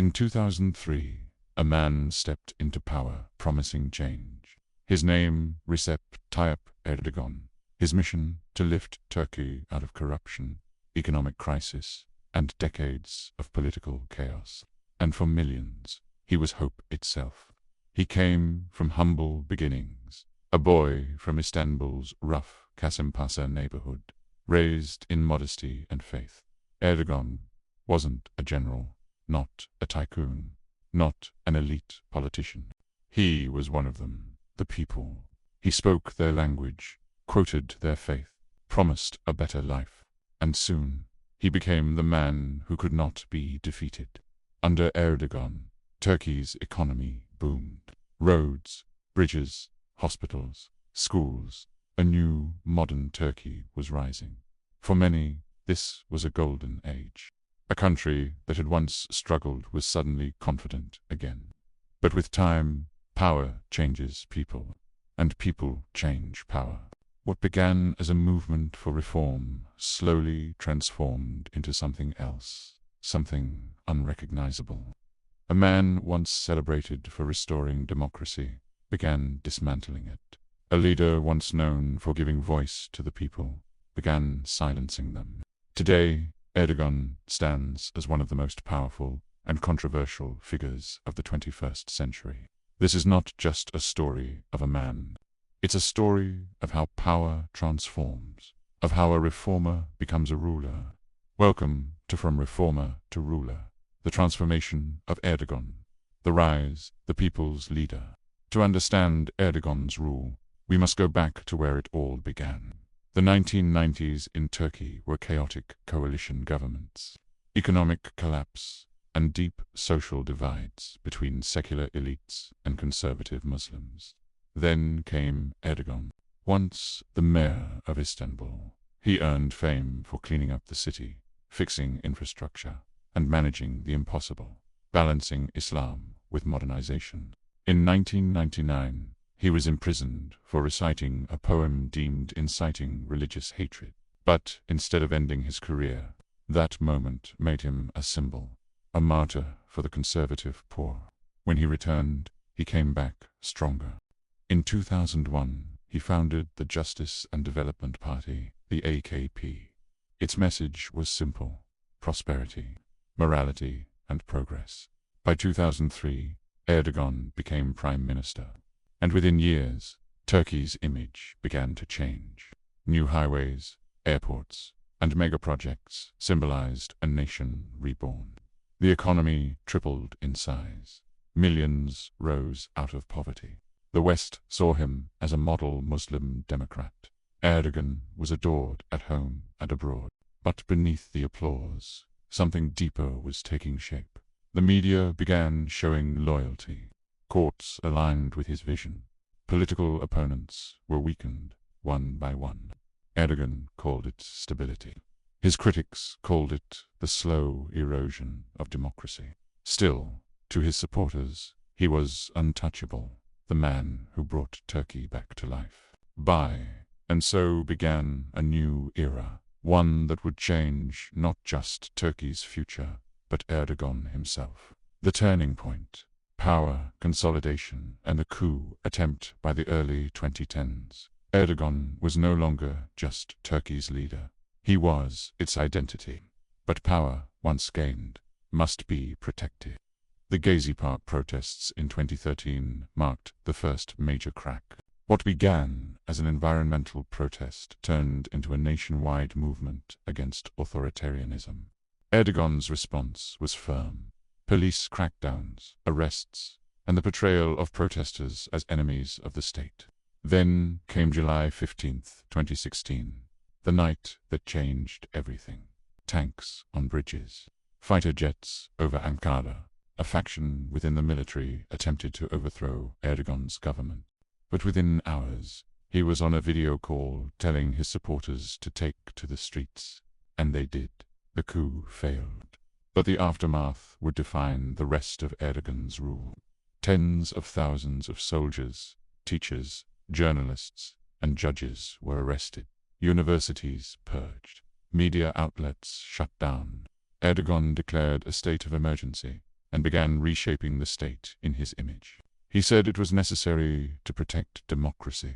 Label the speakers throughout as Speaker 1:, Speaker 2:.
Speaker 1: In 2003, a man stepped into power, promising change. His name, Recep Tayyip Erdoğan. His mission, to lift Turkey out of corruption, economic crisis, and decades of political chaos. And for millions, he was hope itself. He came from humble beginnings, a boy from Istanbul's rough Kasımpaşa neighborhood, raised in modesty and faith. Erdogan wasn't a general, not a tycoon, not an elite politician. He was one of them, the people. He spoke their language, quoted their faith, promised a better life, and soon he became the man who could not be defeated. Under Erdogan, Turkey's economy boomed. Roads, bridges, hospitals, schools, a new, modern Turkey was rising. For many, this was a golden age. A country that had once struggled was suddenly confident again. But with time, power changes people, and people change power. What began as a movement for reform slowly transformed into something else, something unrecognizable. A man once celebrated for restoring democracy began dismantling it. A leader once known for giving voice to the people began silencing them. Today, Erdogan stands as one of the most powerful and controversial figures of the 21st century. This is not just a story of a man. It's a story of how power transforms, of how a reformer becomes a ruler. Welcome to From Reformer to Ruler, the transformation of Erdogan, the rise, the people's leader. To understand Erdogan's rule, we must go back to where it all began. The 1990s in Turkey were chaotic coalition governments, economic collapse, and deep social divides between secular elites and conservative Muslims. Then came Erdogan, once the mayor of Istanbul. He earned fame for cleaning up the city, fixing infrastructure, and managing the impossible, balancing Islam with modernization. In 1999, he was imprisoned for reciting a poem deemed inciting religious hatred. But instead of ending his career, that moment made him a symbol, a martyr for the conservative poor. When he returned, he came back stronger. In 2001, he founded the Justice and Development Party, the AKP. Its message was simple: prosperity, morality, and progress. By 2003, Erdogan became prime minister. And within years, Turkey's image began to change. New highways, airports, and mega-projects symbolized a nation reborn. The economy tripled in size. Millions rose out of poverty. The West saw him as a model Muslim democrat. Erdogan was adored at home and abroad. But beneath the applause, something deeper was taking shape. The media began showing loyalty. Courts aligned with his vision. Political opponents were weakened, one by one. Erdogan called it stability. His critics called it the slow erosion of democracy. Still, to his supporters, he was untouchable, the man who brought Turkey back to life. And so began a new era, one that would change not just Turkey's future, but Erdogan himself. The turning point: power, consolidation, and a coup attempt by the early 2010s. Erdogan was no longer just Turkey's leader. He was its identity. But power, once gained, must be protected. The Gezi Park protests in 2013 marked the first major crack. What began as an environmental protest turned into a nationwide movement against authoritarianism. Erdogan's response was firm. Police crackdowns, arrests, and the portrayal of protesters as enemies of the state. Then came July 15, 2016, the night that changed everything. Tanks on bridges, fighter jets over Ankara. A faction within the military attempted to overthrow Erdogan's government. But within hours, he was on a video call telling his supporters to take to the streets. And they did. The coup failed. But the aftermath would define the rest of Erdogan's rule. Tens of thousands of soldiers, teachers, journalists, and judges were arrested. Universities purged. Media outlets shut down. Erdogan declared a state of emergency, and began reshaping the state in his image. He said it was necessary to protect democracy.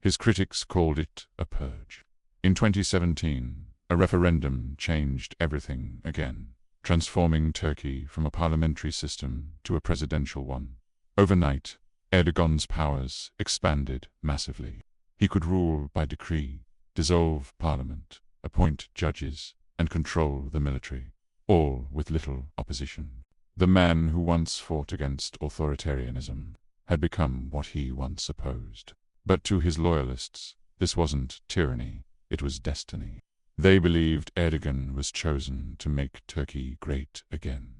Speaker 1: His critics called it a purge. In 2017, a referendum changed everything again, transforming Turkey from a parliamentary system to a presidential one. Overnight, Erdogan's powers expanded massively. He could rule by decree, dissolve parliament, appoint judges, and control the military, all with little opposition. The man who once fought against authoritarianism had become what he once opposed. But to his loyalists, this wasn't tyranny, it was destiny. They believed Erdogan was chosen to make Turkey great again.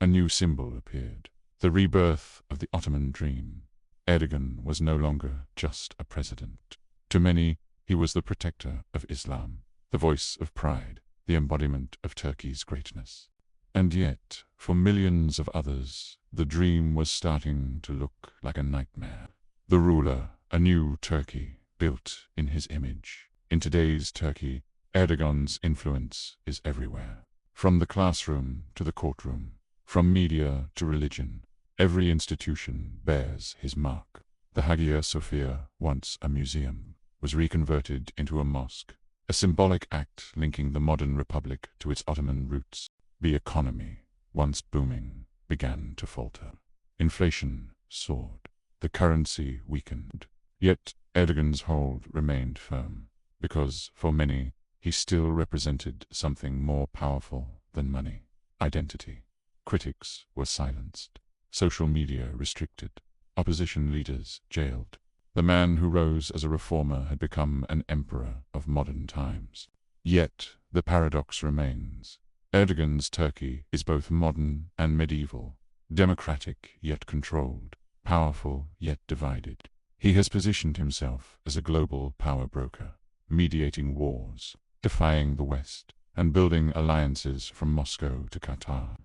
Speaker 1: A new symbol appeared, the rebirth of the Ottoman dream. Erdogan was no longer just a president. To many, he was the protector of Islam, the voice of pride, the embodiment of Turkey's greatness. And yet, for millions of others, the dream was starting to look like a nightmare. The ruler, a new Turkey, built in his image. In today's Turkey, Erdogan's influence is everywhere. From the classroom to the courtroom, from media to religion, every institution bears his mark. The Hagia Sophia, once a museum, was reconverted into a mosque, a symbolic act linking the modern republic to its Ottoman roots. The economy, once booming, began to falter. Inflation soared. The currency weakened. Yet Erdogan's hold remained firm, because, for many, he still represented something more powerful than money: identity. Critics were silenced. Social media restricted. Opposition leaders jailed. The man who rose as a reformer had become an emperor of modern times. Yet the paradox remains. Erdogan's Turkey is both modern and medieval, democratic yet controlled, powerful yet divided. He has positioned himself as a global power broker, mediating wars, defying the West, and building alliances from Moscow to Qatar.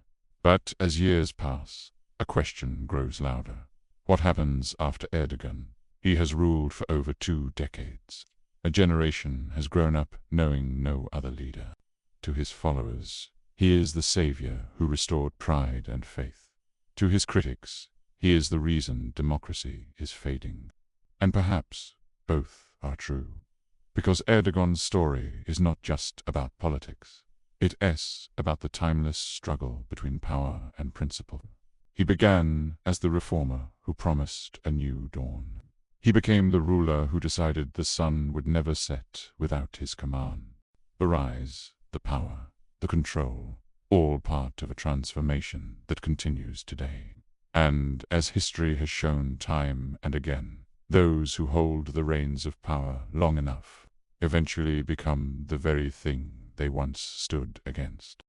Speaker 1: But as years pass, a question grows louder. What happens after Erdogan? He has ruled for over 2 decades. A generation has grown up knowing no other leader. To his followers, he is the savior who restored pride and faith. To his critics, he is the reason democracy is fading. And perhaps both are true. Because Erdogan's story is not just about politics. It is about the timeless struggle between power and principle. He began as the reformer who promised a new dawn. He became the ruler who decided the sun would never set without his command. The rise, the power, the control, all part of a transformation that continues today. And as history has shown time and again, those who hold the reins of power long enough eventually become the very thing they once stood against.